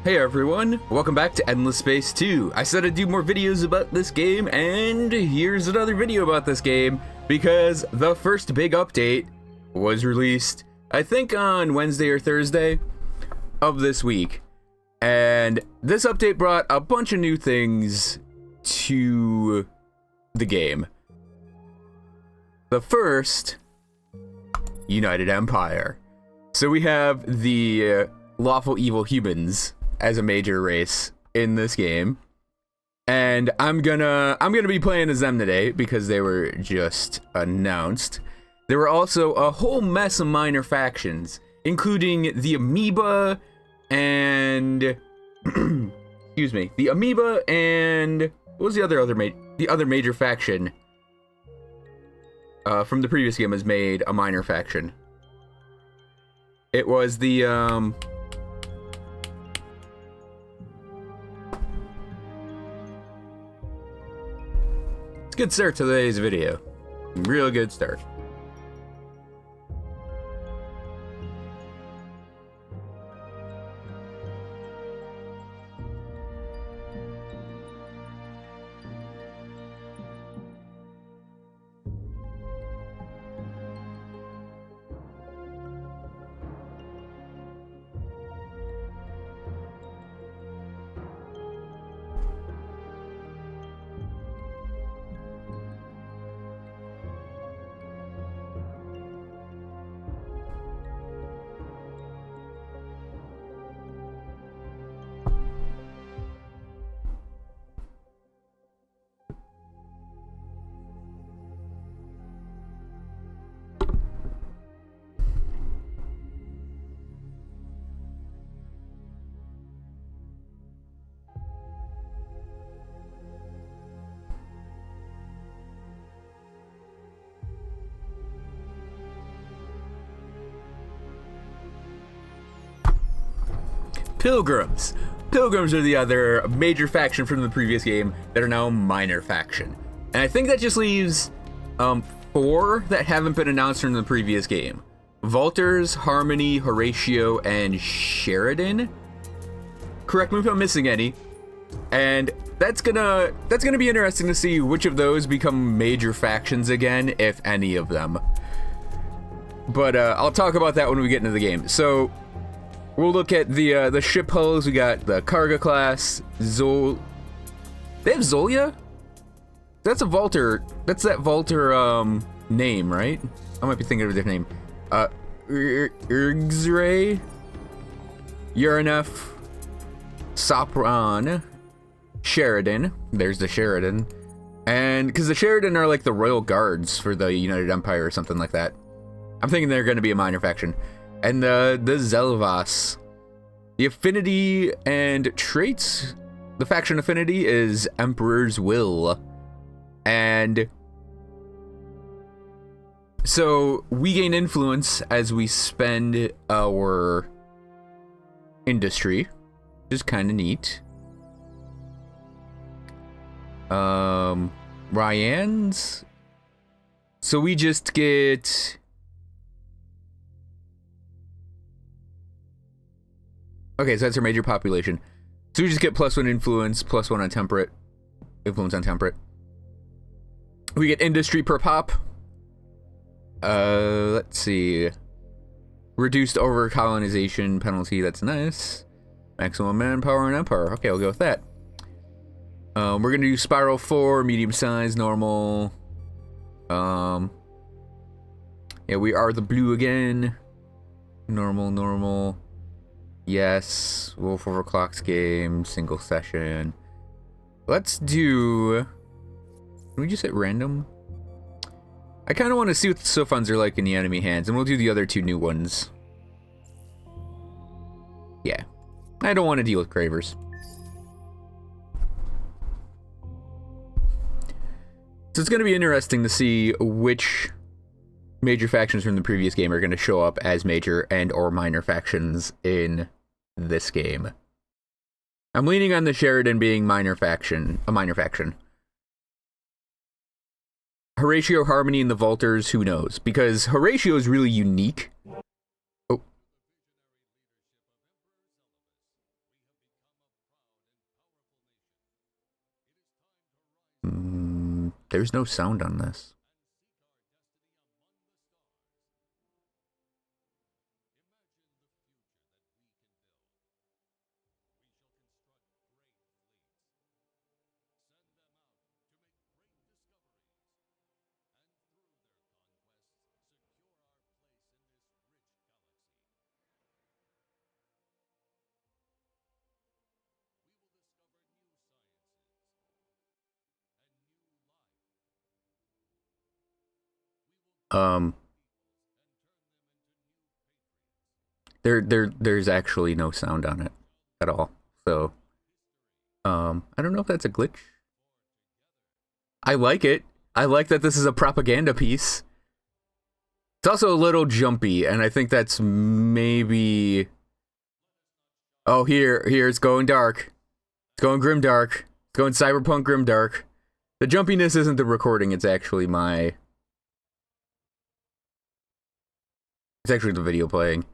Hey everyone, welcome back to Endless Space 2. I said I'd do more videos about this game, and here's another video about this game, because the first big update was released, I think on Wednesday or Thursday of this week. And this update brought a bunch of new things to the game. The first, United Empire. So we have the lawful evil humans as a major race in this game, and I'm gonna be playing as them today because they were just announced. There were also a whole mess of minor factions, including the Amoeba and excuse me, the Amoeba and what was the other major faction from the previous game has made a minor faction. It was the It's a good start to today's video. Real good start. Pilgrims. Pilgrims are the other major faction from the previous game that are now minor faction. And I think that just leaves 4 that haven't been announced from the previous game. Vultures, Harmony, Horatio, and Sheridan. Correct me if I'm missing any. And that's gonna be interesting to see which of those become major factions again, if any of them. But I'll talk about that when we get into the game. So we'll look at the ship hulls. We got the Karga class, They have Zolia? That's a Vulture. That's that Vulture name, right? I might be thinking of a different name. Urgzray, Uranef, Sopron, Sheridan. There's the Sheridan. And because the Sheridan are like the royal guards for the United Empire or something like that. I'm thinking they're going to be a minor faction. And the Zelvas. The affinity and traits. The faction affinity is Emperor's Will. And so we gain influence as we spend our industry, which is kind of neat. Ryan's. So we just get... Okay, so that's our major population. So we just get +1 influence, +1 on temperate. Influence on temperate. We get industry per pop. Let's see. Reduced over-colonization penalty, that's nice. Maximum manpower and empire. Okay, I'll go with that. We're gonna do spiral 4, medium size, normal. Yeah, we are the blue again. Normal. Yes, Wolf Overclock's game, single session. Let's do... Can we just hit random? I kind of want to see what the Sophons are like in the enemy hands, and we'll do the other 2 new ones. Yeah. I don't want to deal with Cravers. So it's going to be interesting to see which major factions from the previous game are going to show up as major and or minor factions in this game. I'm leaning on the Sheridan being a minor faction. Horatio, Harmony, and the Vultures, who knows? Because Horatio is really unique. Oh. There's no sound on this. There's actually no sound on it at all. So, I don't know if that's a glitch. I like it. I like that this is a propaganda piece. It's also a little jumpy, and I think that's maybe... Oh, here it's going dark. It's going grimdark. It's going cyberpunk grimdark. The jumpiness isn't the recording, it's actually my... It's actually the video playing.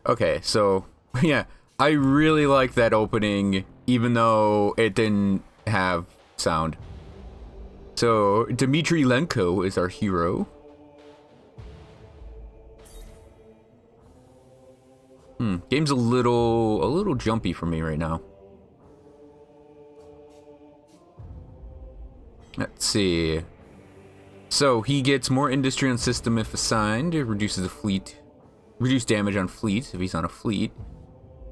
Okay, so, yeah, I really like that opening, even though it didn't have sound. So, Dmitry Lenko is our hero. Game's a little jumpy for me right now. Let's see. So, he gets more industry on system if assigned. It reduces the fleet. Reduce damage on fleet if he's on a fleet.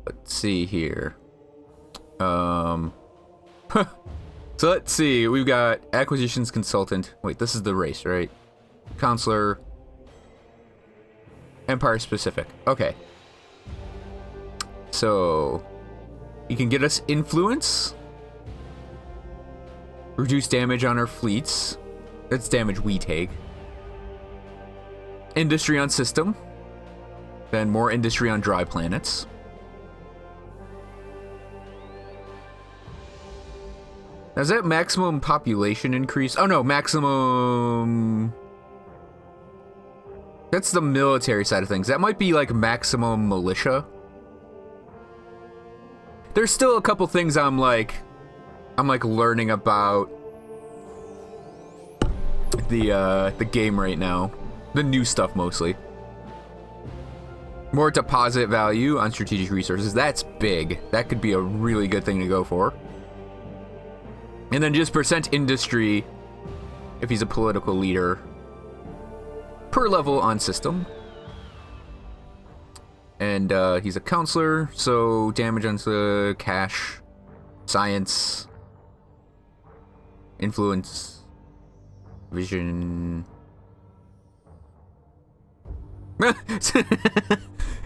Let's see here. So let's see. We've got acquisitions consultant. Wait, this is the race, right? Counselor. Empire specific. Okay. So he can get us influence. Reduce damage on our fleets. That's damage we take. Industry on system. Then more industry on dry planets. Now, is that maximum population increase? Oh no, maximum... That's the military side of things. That might be like maximum militia. There's still a couple things I'm like learning about the game right now. The new stuff mostly. More deposit value on strategic resources. That's big. That could be a really good thing to go for. And then just percent industry if he's a political leader per level on system. And he's a counselor, so damage on the cash, science, influence, vision.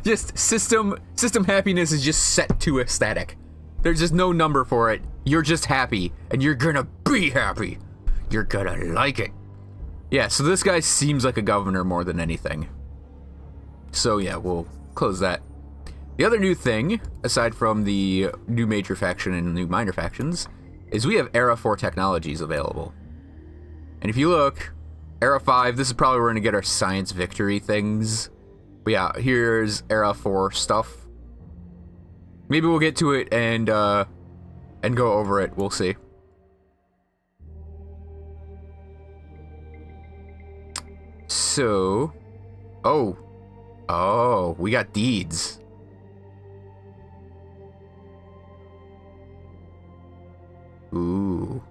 Just system happiness is just set to aesthetic. There's just no number for it. You're just happy, and you're gonna be happy. You're gonna like it. Yeah, so this guy seems like a governor more than anything. So yeah, we'll close that. The other new thing, aside from the new major faction and new minor factions, is we have Era 4 technologies available. And if you look, Era 5, this is probably where we're gonna get our science victory things. But yeah, here's Era 4 stuff. Maybe we'll get to it and go over it. We'll see. So, oh, we got deeds. Ooh.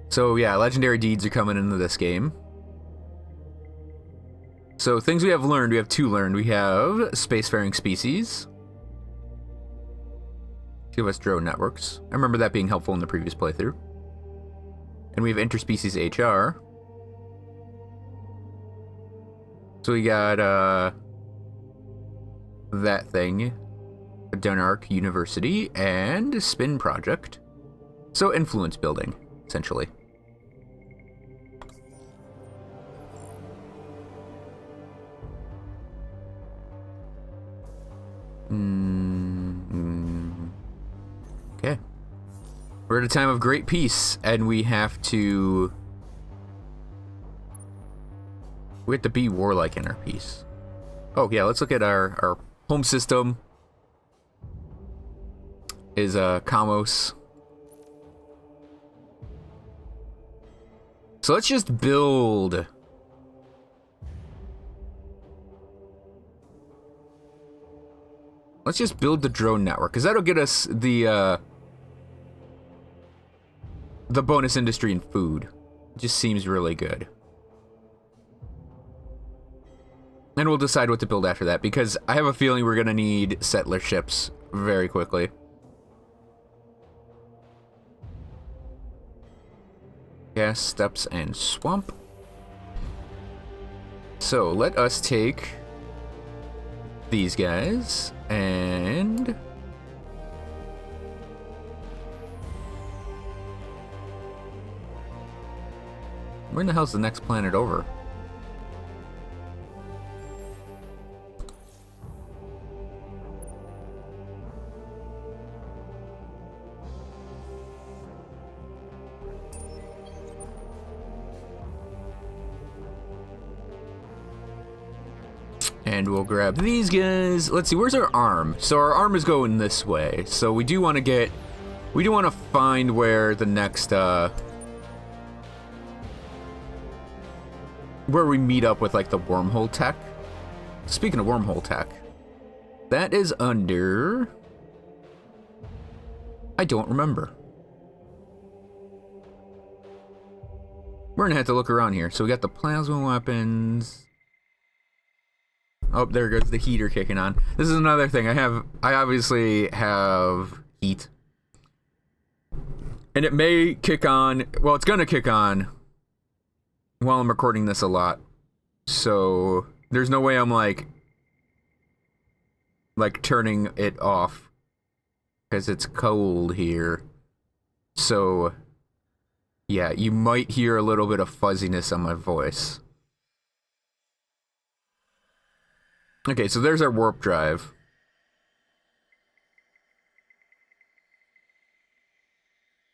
So yeah, legendary deeds are coming into this game. So things we have learned, we have two learned. We have spacefaring species. Give us drone networks. I remember that being helpful in the previous playthrough. And we have interspecies HR. So we got that thing, Denark University, and Spin Project. So influence building, essentially. Okay. We're at a time of great peace, and we have to We have to be warlike in our piece. Oh, yeah, let's look at our home system. Is Kamos. So let's just build. Let's just build the drone network, because that'll get us the bonus industry in food. It just seems really good. And we'll decide what to build after that, because I have a feeling we're going to need settler ships very quickly. Gas, steppes, and swamp. So let us take these guys and where in the hell's the next planet over? And we'll grab these guys. Let's see, where's our arm? So our arm is going this way. So we do want to find where the next, where we meet up with, like, the wormhole tech. Speaking of wormhole tech, that is under, I don't remember. We're gonna have to look around here. So we got the plasma weapons. Oh, there goes the heater kicking on. This is another thing. I obviously have heat. And it may kick on. Well, it's gonna kick on while I'm recording this a lot. So there's no way I'm like turning it off, because it's cold here. So yeah, you might hear a little bit of fuzziness on my voice. Okay, so there's our warp drive.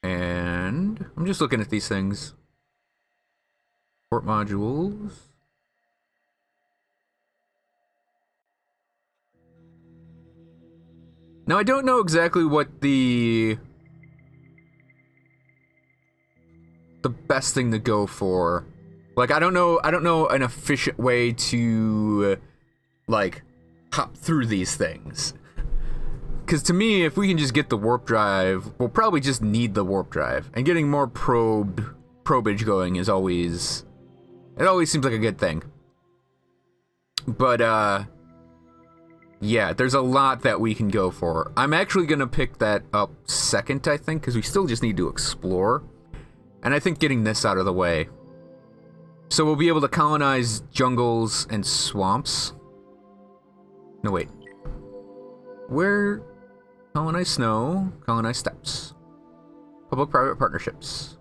And I'm just looking at these things. Port modules. Now I don't know exactly what the best thing to go for. Like I don't know an efficient way to like hop through these things. Because to me, if we can just get the warp drive, we'll probably just need the warp drive. And getting more probage going is always, it always seems like a good thing. But yeah, there's a lot that we can go for. I'm actually gonna pick that up second, I think, because we still just need to explore. And I think getting this out of the way. So we'll be able to colonize jungles and swamps. No, wait. Where? Colonize snow, colonize steppes. Public-private partnerships.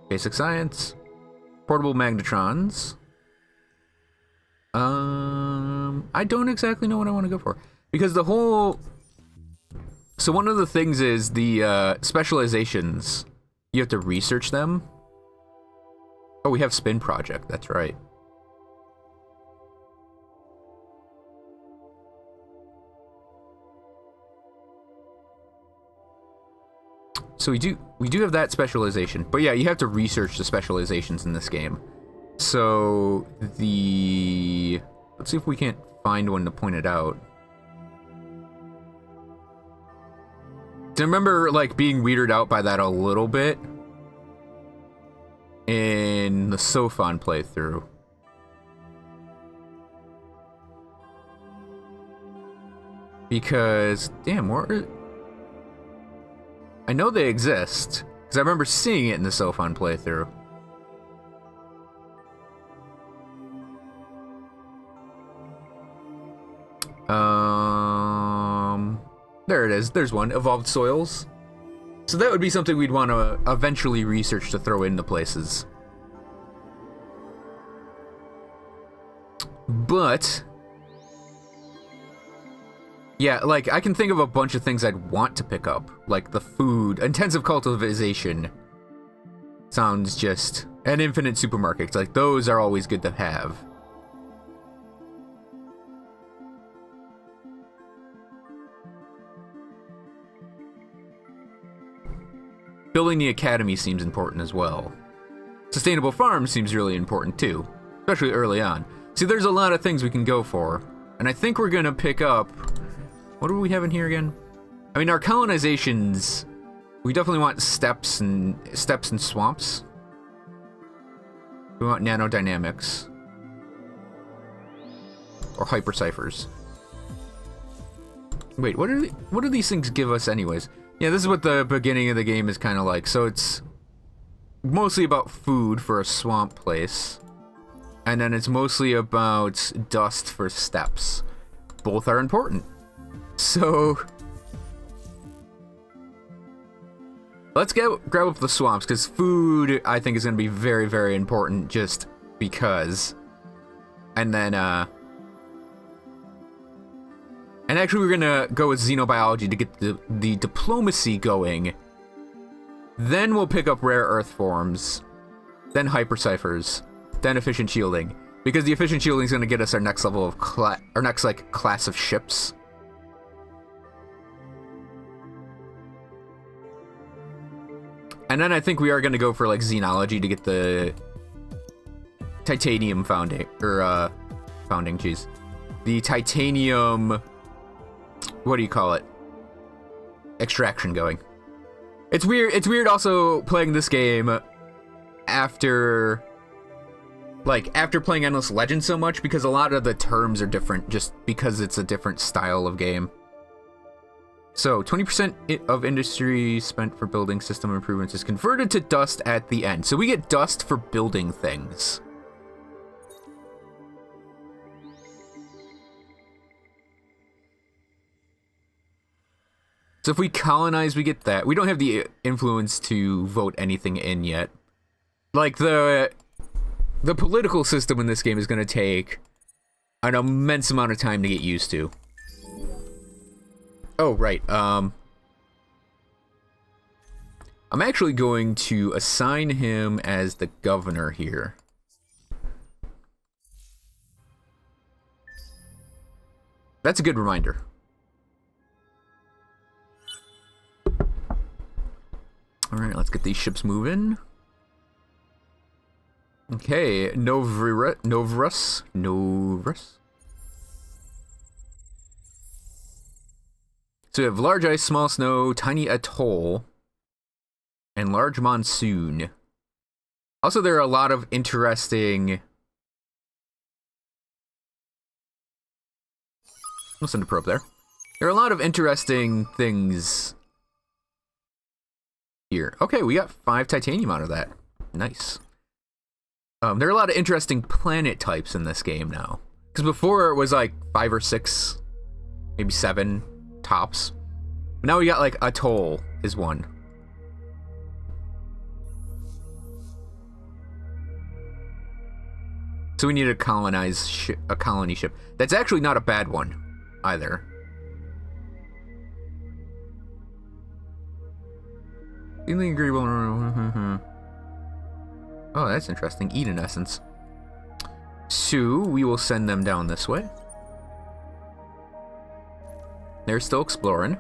Basic science. Portable magnetrons. I don't exactly know what I want to go for. Because the whole... So one of the things is the specializations. You have to research them. Oh, we have Spin Project, that's right. So we do have that specialization. But yeah, you have to research the specializations in this game. So the... Let's see if we can't find one to point it out. I remember like being weirded out by that a little bit in the Sophon playthrough. Because, damn, where... I know they exist, because I remember seeing it in the Sophon playthrough. There it is. There's one. Evolved soils. So that would be something we'd want to eventually research to throw into places. But... yeah, like, I can think of a bunch of things I'd want to pick up. Like the food. Intensive cultivation. Sounds just... And infinite supermarkets. Like, those are always good to have. Building the academy seems important as well. Sustainable farms seems really important too, especially early on. See, there's a lot of things we can go for, and I think we're gonna pick up... What do we have in here again? I mean, our colonizations... We definitely want steppes and swamps. We want nanodynamics. Or hyperciphers. Wait, what do these things give us anyways? Yeah, this is what the beginning of the game is kind of like. So it's mostly about food for a swamp place. And then it's mostly about dust for steppes. Both are important. So... Let's grab up the swamps, because food, I think, is going to be very, very important, just because. And then, and actually we're going to go with xenobiology to get the diplomacy going. Then we'll pick up rare earth forms, then hyperciphers, then efficient shielding. Because the efficient shielding is going to get us our next level of class of ships. And then I think we are going to go for, like, xenology to get the titanium founding, jeez. The titanium, what do you call it? Extraction going. It's weird also playing this game after playing Endless Legend so much, because a lot of the terms are different just because it's a different style of game. So, 20% of industry spent for building system improvements is converted to dust at the end. So we get dust for building things. So if we colonize, we get that. We don't have the influence to vote anything in yet. Like, the political system in this game is going to take an immense amount of time to get used to. Oh, right, I'm actually going to assign him as the governor here. That's a good reminder. Alright, let's get these ships moving. Okay, Novrus. So we have large ice, small snow, tiny atoll, and large monsoon. Also, there are a lot of interesting... Listen to probe there. There are a lot of interesting things here. Okay, we got 5 titanium out of that. Nice. There are a lot of interesting planet types in this game now. Because before it was like 5 or 6, maybe 7. Tops. But now we got, like, atoll is one. So we need to colonize a colony ship. That's actually not a bad one, either. Feeling agreeable. Oh, that's interesting. Eden essence. So we will send them down this way. They're still exploring.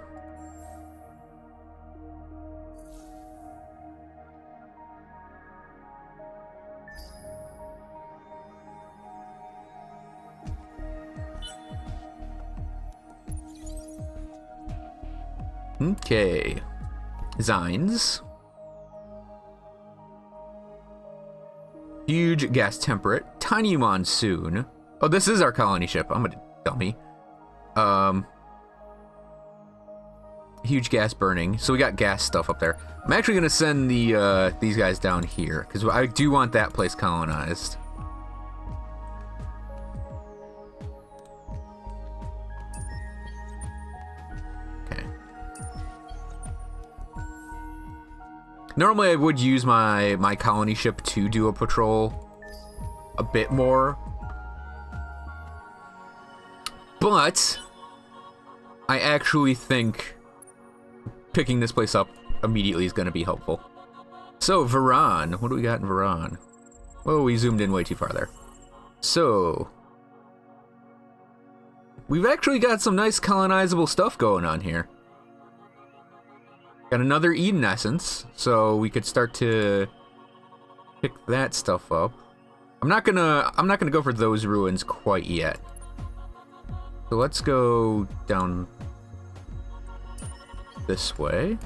Okay. Zines. Huge gas temperate. Tiny monsoon. Oh, this is our colony ship. I'm a dummy. Huge gas burning. So we got gas stuff up there. I'm actually going to send these guys down here, because I do want that place colonized. Okay. Normally I would use my colony ship to do a patrol a bit more. But I actually think picking this place up immediately is going to be helpful. So, Varan. What do we got in Varan? Oh, we zoomed in way too far there. So, we've actually got some nice colonizable stuff going on here. Got another Eden Essence, so we could start to pick that stuff up. I'm not gonna go for those ruins quite yet. So let's go down this way.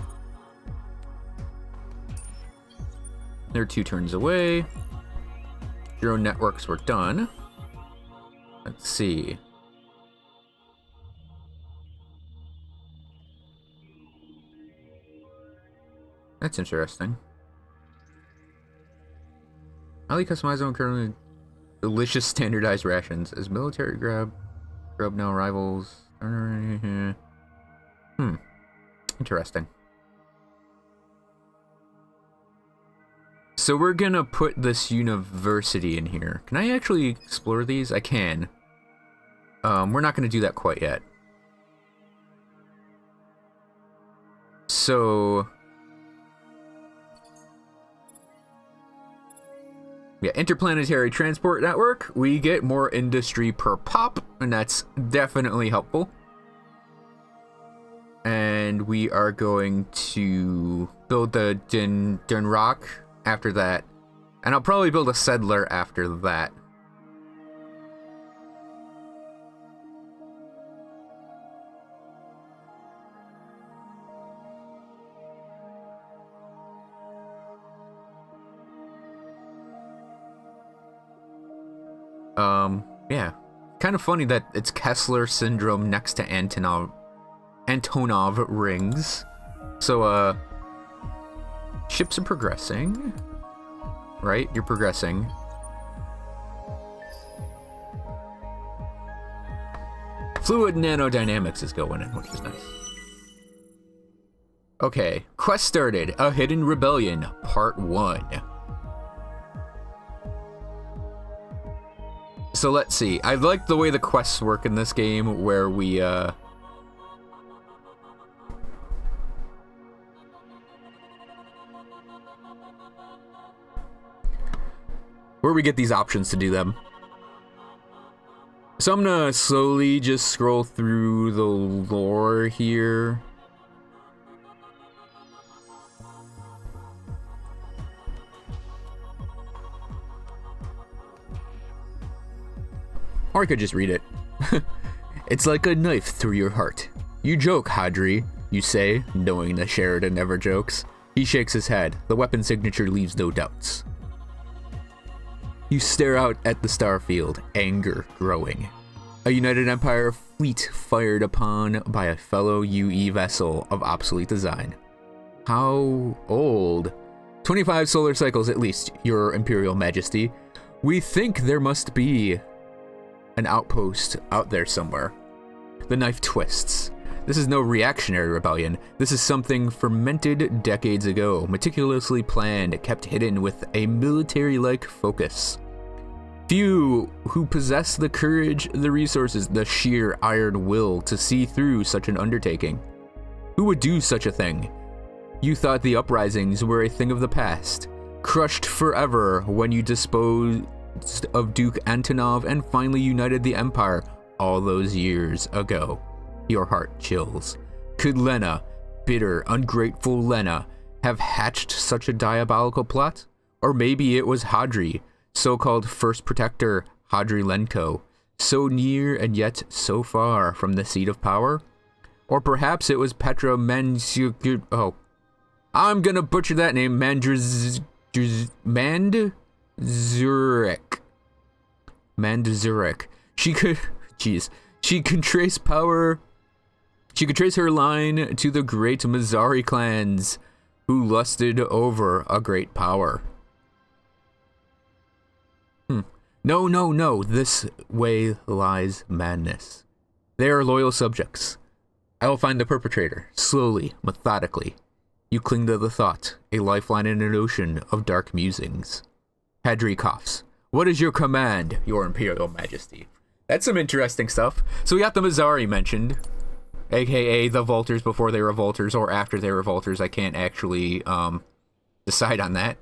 They're 2 turns away. Drone networks were done. Let's see. That's interesting. Highly customized on currently delicious standardized rations. As military grub now rivals. Interesting. So we're gonna put this university in here. Can I actually explore these? I can. We're not gonna do that quite yet. So yeah, interplanetary transport network. We get more industry per pop, and that's definitely helpful. And we are going to build the Din Rock after that. And I'll probably build a settler after that. Yeah. Kind of funny that it's Kessler syndrome next to Antonov rings. So, ships are progressing. Right? You're progressing. Fluid nanodynamics is going in, which is nice. Okay. Quest started. A Hidden Rebellion, Part 1. So let's see. I like the way the quests work in this game, where we, get these options to do them. So I'm gonna slowly just scroll through the lore here. Or I could just read it. It's like a knife through your heart. You joke, Hadri, you say, knowing that Sheridan never jokes. He shakes his head. The weapon signature leaves no doubts. You stare out at the starfield, anger growing. A United Empire fleet fired upon by a fellow UE vessel of obsolete design. How old? 25 solar cycles at least, Your Imperial Majesty. We think there must be an outpost out there somewhere. The knife twists. This is no reactionary rebellion. This is something fermented decades ago, meticulously planned, kept hidden with a military-like focus. Few who possess the courage, the resources, the sheer iron will to see through such an undertaking. Who would do such a thing? You thought the uprisings were a thing of the past, crushed forever when you disposed of Duke Antonov and finally united the Empire all those years ago. Your heart chills. Could Lena, bitter, ungrateful Lena, have hatched such a diabolical plot? Or maybe it was Hadri, so-called First Protector Hadri Lenko, so near and yet so far from the seat of power? Or perhaps it was Petra I'm gonna butcher that name, Mandzurek. She can trace power. She could trace her line to the great Mazari clans who lusted over a great power. No. This way lies madness. They are loyal subjects. I will find the perpetrator, slowly, methodically. You cling to the thought, a lifeline in an ocean of dark musings. Hadri coughs. What is your command, Your Imperial Majesty? That's some interesting stuff. So we got the Mazari mentioned, aka the Volters before they were Volters or after they were Volters. I can't actually decide on that.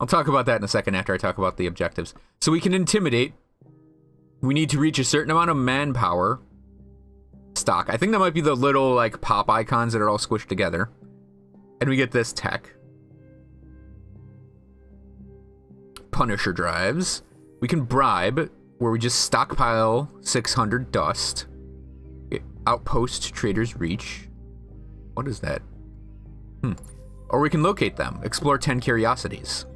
I'll talk about that in a second after I talk about the objectives. So we can intimidate. We need to reach a certain amount of manpower. stock. I think that might be the little, like, pop icons that are all squished together. And we get this tech. Punisher drives. We can bribe, where we just stockpile 600 dust. Outpost traders reach. What is that? Or we can locate them. Explore 10 curiosities.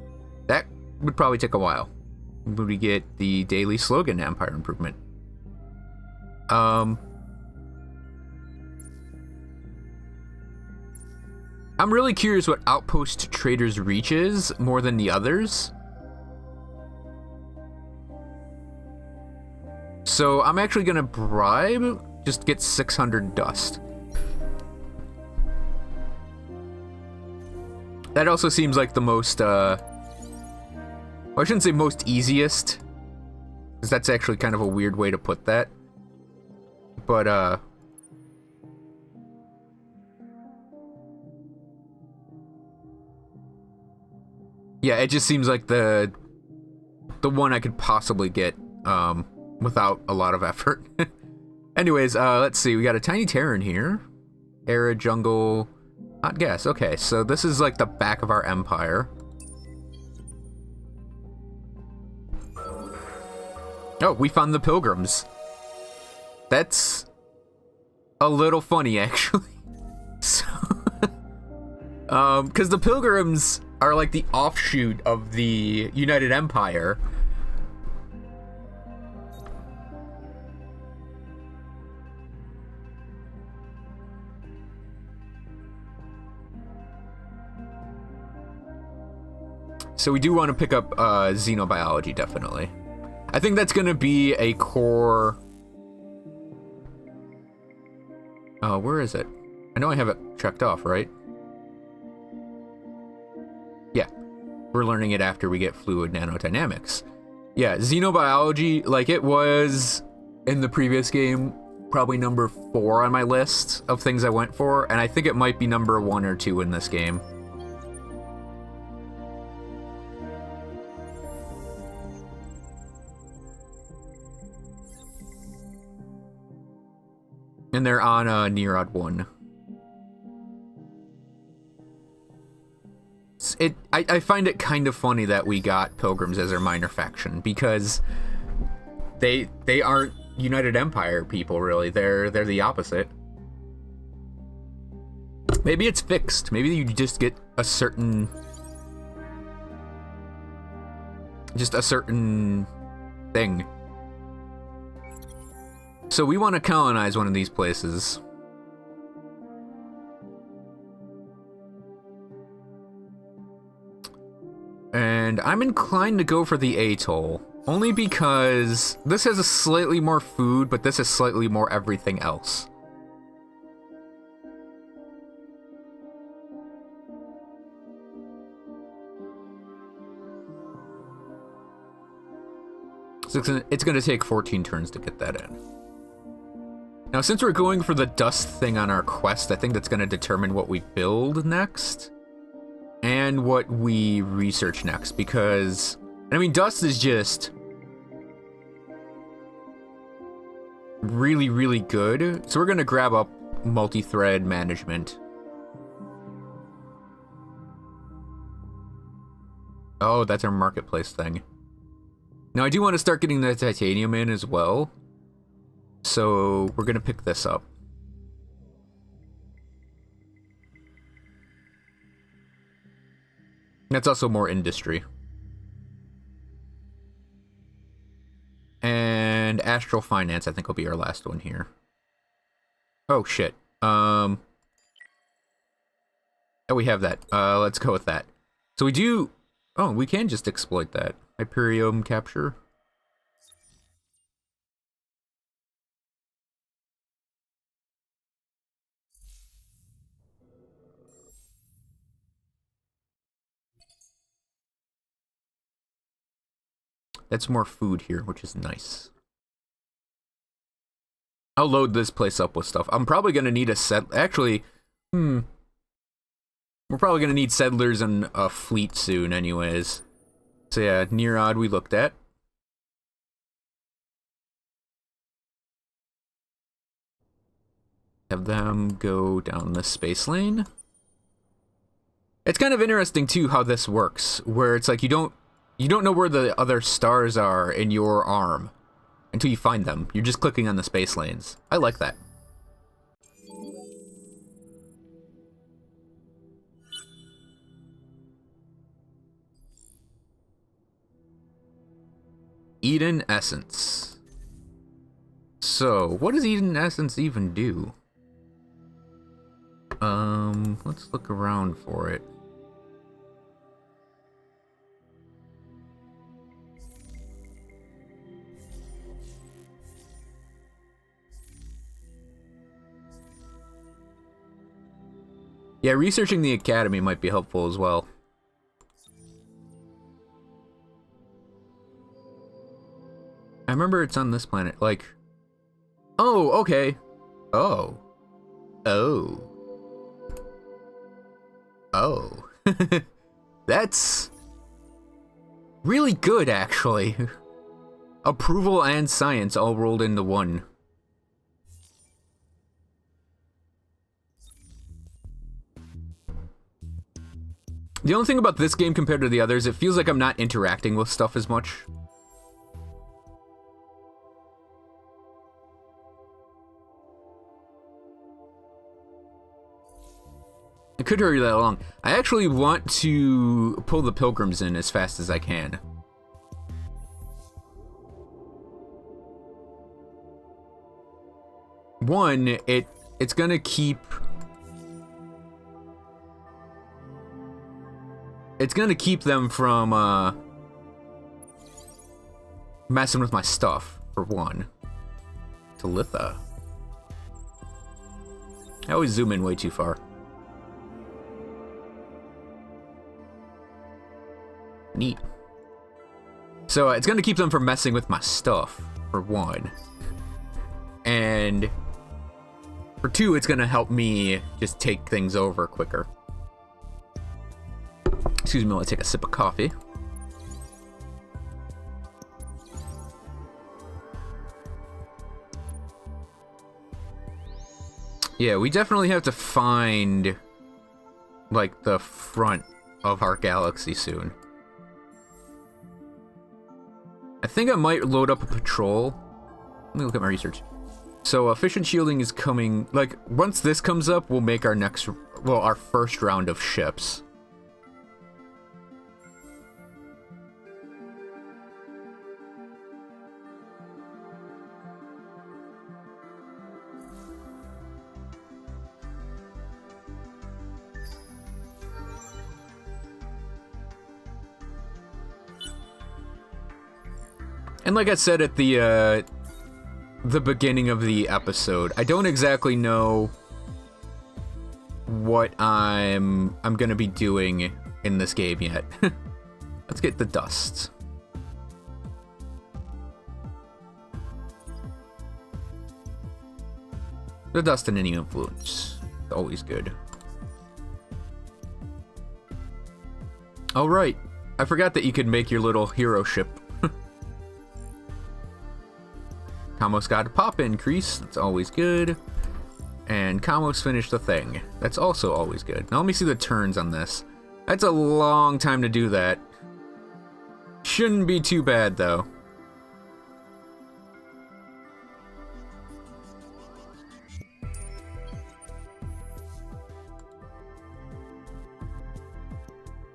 That would probably take a while. Would we get the daily slogan Empire Improvement? I'm really curious what Outpost Traders Reach is more than the others. So I'm actually gonna bribe, just get 600 dust. That also seems like the most, well, I shouldn't say most easiest, because that's actually kind of a weird way to put that. But, yeah, it just seems like the one I could possibly get, without a lot of effort. Anyways, let's see, we got a tiny Terran here. Arid jungle, hot gas. Okay, so this is like the back of our empire. Oh, we found the pilgrims. That's a little funny, actually. So, because the pilgrims are like the offshoot of the United Empire. So we do want to pick up xenobiology, definitely. I think that's going to be a core... where is it? I know I have it checked off, right? Yeah. We're learning it after we get fluid nanodynamics. Yeah, xenobiology, like it was in the previous game, probably number 4 on my list of things I went for, and I think it might be number 1 or 2 in this game. And they're on Nerod 1. I find it kind of funny that we got Pilgrims as our minor faction, because they aren't United Empire people, really. They're the opposite. Maybe it's fixed. Maybe you just get a certain... just a certain thing. So we want to colonize one of these places. And I'm inclined to go for the atoll. Only because this has a slightly more food, but this is slightly more everything else. So it's going to take 14 turns to get that in. Now, since we're going for the dust thing on our quest, I think that's going to determine what we build next and what we research next, because, I mean, dust is just really, really good. So we're going to grab up multi-thread management. Oh, that's our marketplace thing. Now, I do want to start getting the titanium in as well. So we're going to pick this up. That's also more industry. And astral finance, I think, will be our last one here. Oh, shit. Oh, we have that. Let's go with that. So we do... Oh, we can just exploit that. Hyperium capture. That's more food here, which is nice. I'll load this place up with stuff. I'm probably going to need a set... Actually, we're probably going to need settlers and a fleet soon anyways. So yeah, Nerod we looked at. have them go down the space lane. It's kind of interesting too how this works, where it's like you don't know where the other stars are in your arm until you find them. You're just clicking on the space lanes. I like that. Eden Essence. So, what does Eden Essence even do? Let's look around for it. Yeah, researching the Academy might be helpful as well. I remember it's on this planet, like... Oh, okay. Oh. Oh. Oh. That's... really good, actually. Approval and science all rolled into one. The only thing about this game compared to the others, it feels like I'm not interacting with stuff as much. It could hurry that along. I actually want to pull the pilgrims in as fast as I can. One, it's gonna keep... It's gonna keep them from, messing with my stuff, for one. Talitha. I always zoom in way too far. Neat. So it's gonna keep them from messing with my stuff, for one. And for two, it's gonna help me just take things over quicker. Excuse me while I take a sip of coffee. Yeah, we definitely have to find, like, the front of our galaxy soon. I think I might load up a patrol. Let me look at my research. So, efficient shielding is coming... Like, once this comes up, we'll make our next... Well, our first round of ships. And like I said at the beginning of the episode, I don't exactly know what I'm gonna be doing in this game yet. Let's get the dust. The dust and any influence. Always good. Oh right, I forgot that you could make your little hero ship. Kamos got a pop increase, that's always good. And Kamos finished the thing, that's also always good. Now let me see the turns on this. That's a long time to do that. Shouldn't be too bad though.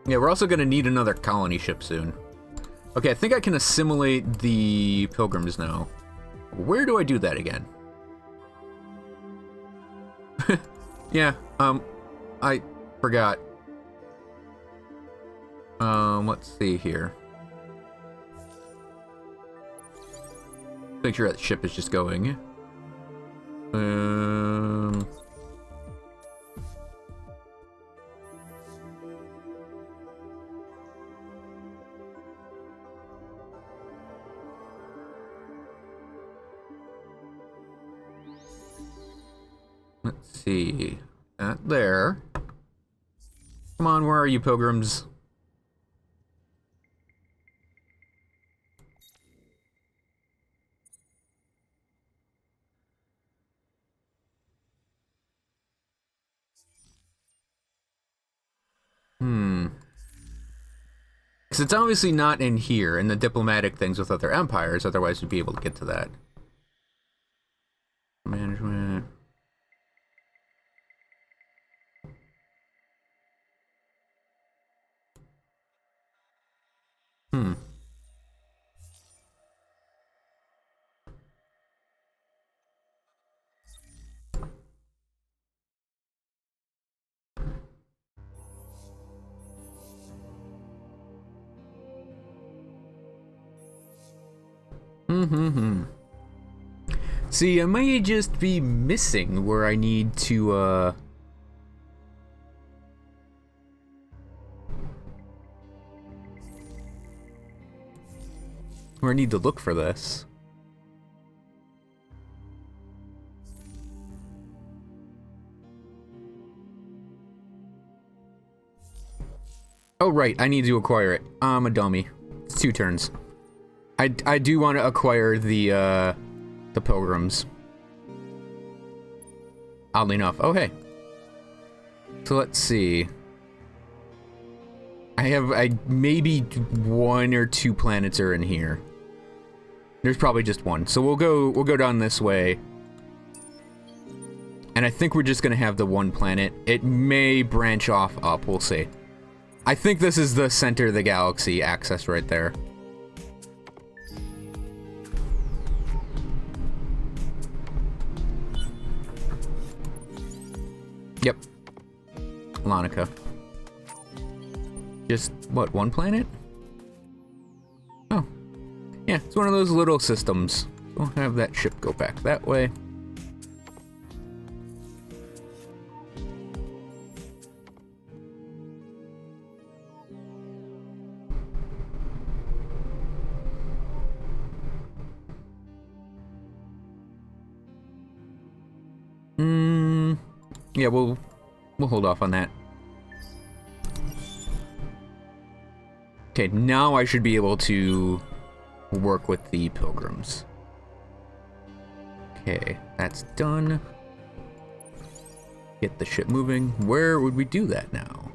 Yeah, we're also gonna need another colony ship soon. Okay, I think I can assimilate the pilgrims now. Where do I do that again? Yeah, I forgot. Let's see here. Make sure that ship is just going. Let's see. Not there. Come on, where are you, pilgrims? Because it's obviously not in here, in the diplomatic things with other empires, otherwise we'd be able to get to that. Management. Hmm. See, I might just be missing where I need to, where I need to look for this. Oh, right, I need to acquire it. I'm a dummy. It's 2 turns. I do want to acquire the pilgrims. Oddly enough. Oh, hey. So let's see. I maybe 1 or 2 planets are in here. There's probably just 1. So we'll go down this way. And I think we're just gonna have the 1 planet. It may branch off up, we'll see. I think this is the center of the galaxy axis right there. Yep. Lonica. Just, what, 1 planet? Oh. Yeah, it's one of those little systems. We'll have that ship go back that way. Yeah, we'll hold off on that. Okay, now I should be able to work with the pilgrims. Okay, that's done. Get the ship moving. Where would we do that now?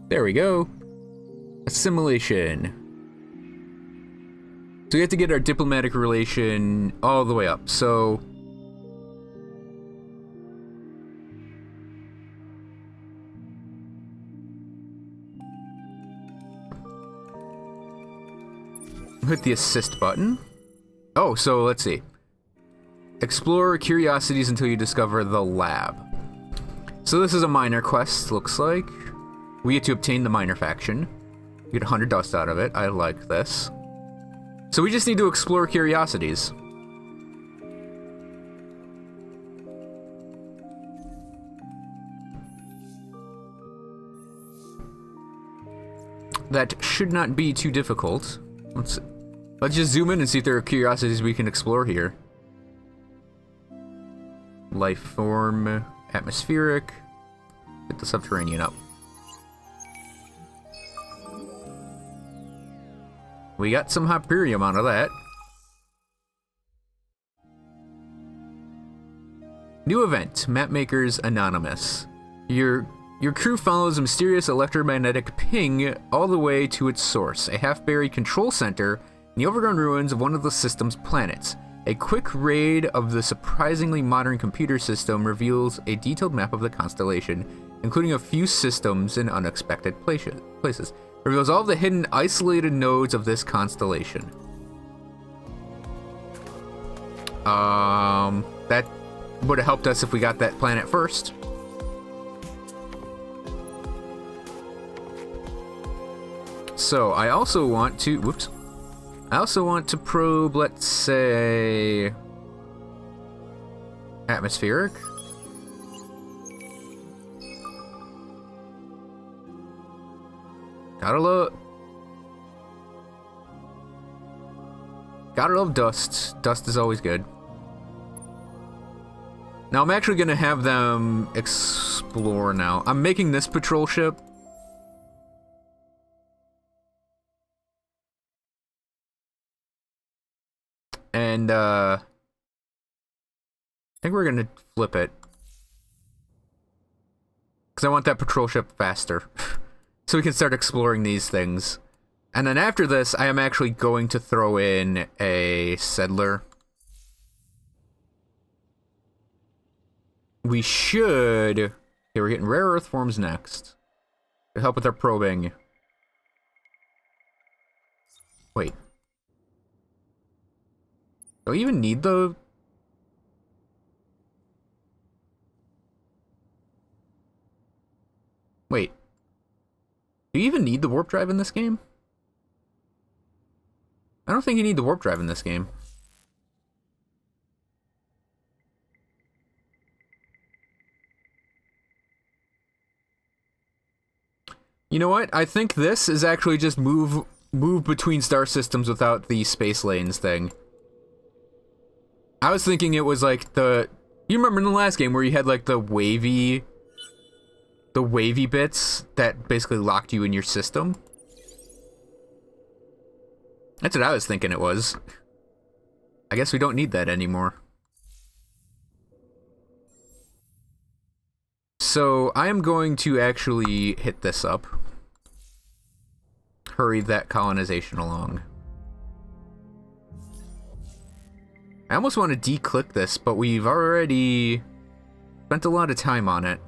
There we go. Assimilation. So we have to get our diplomatic relation all the way up. So hit the assist button. Oh, so let's see. Explore curiosities until you discover the lab. So this is a minor quest, looks like. We get to obtain the minor faction. We get 100 dust out of it. I like this. So we just need to explore curiosities. That should not be too difficult. Let's just zoom in and see if there are curiosities we can explore here. Life form, atmospheric. Get the subterranean up. We got some Hyperium out of that. New event, Mapmakers Anonymous. Your crew follows a mysterious electromagnetic ping all the way to its source, a half-buried control center in the overgrown ruins of one of the system's planets. A quick raid of the surprisingly modern computer system reveals a detailed map of the constellation, including a few systems in unexpected places. Reveals all of the hidden, isolated nodes of this constellation. That would have helped us if we got that planet first. So, I also want to... Whoops. I also want to probe, let's say... atmospheric. Gotta love dust. Dust is always good. Now I'm actually gonna have them explore now. I'm making this patrol ship. And think we're gonna flip it. Because I want that patrol ship faster. So we can start exploring these things. And then after this, I am actually going to throw in a settler. We should... Okay, we're getting rare earth forms next. To help with our probing. Wait. Do I even need the... Wait. Do you even need the warp drive in this game? I don't think you need the warp drive in this game. You know what? I think this is actually just move between star systems without the space lanes thing. I was thinking it was like the... You remember in the last game where you had like the wavy bits that basically locked you in your system? That's what I was thinking it was. I guess we don't need that anymore. So I am going to actually hit this up. Hurry that colonization along. I almost want to de-click this, but we've already spent a lot of time on it.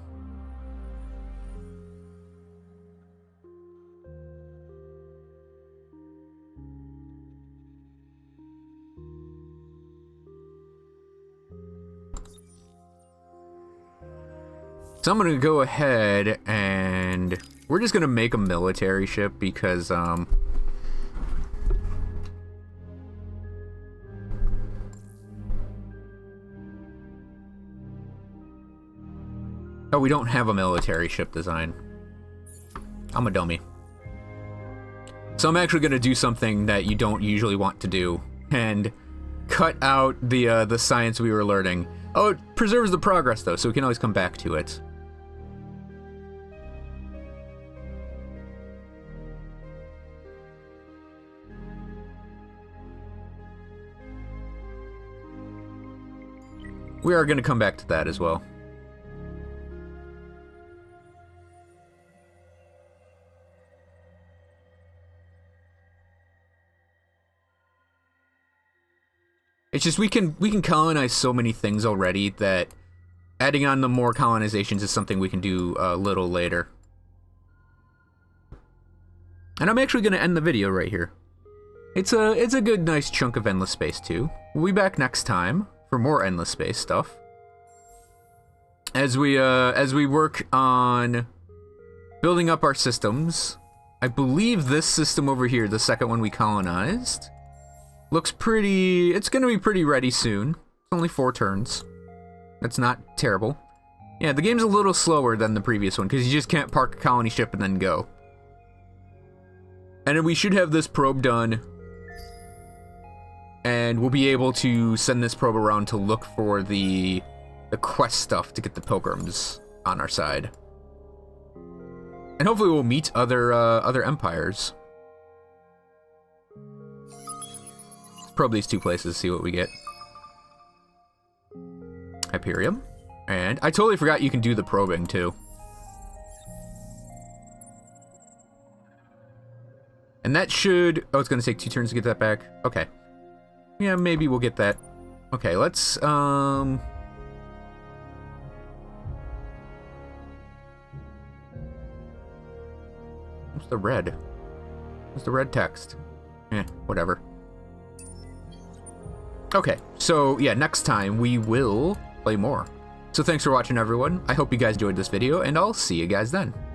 So I'm gonna go ahead and we're just gonna make a military ship because oh, we don't have a military ship design. I'm a dummy. So I'm actually gonna do something that you don't usually want to do and cut out the science we were learning. Oh, it preserves the progress though, so we can always come back to it. We are going to come back to that as well. It's just we can colonize so many things already that adding on the more colonizations is something we can do a little later. And I'm actually going to end the video right here. It's a good nice chunk of Endless Space 2. We'll be back next time for more Endless Space stuff. As we work on building up our systems. I believe this system over here, the second one we colonized, looks pretty... It's gonna be pretty ready soon. It's only 4 turns. That's not terrible. Yeah, the game's a little slower than the previous one, because you just can't park a colony ship and then go. And then we should have this probe done. And we'll be able to send this probe around to look for the quest stuff to get the pilgrims on our side. And hopefully we'll meet other empires. Probe these 2 places, see what we get. Hyperion. And I totally forgot you can do the probing too. And that should... Oh, it's going to take 2 turns to get that back? Okay. Yeah, maybe we'll get that. Okay, let's, What's the red? What's the red text? Whatever. Okay, so yeah, next time we will play more. So thanks for watching, everyone. I hope you guys enjoyed this video, and I'll see you guys then.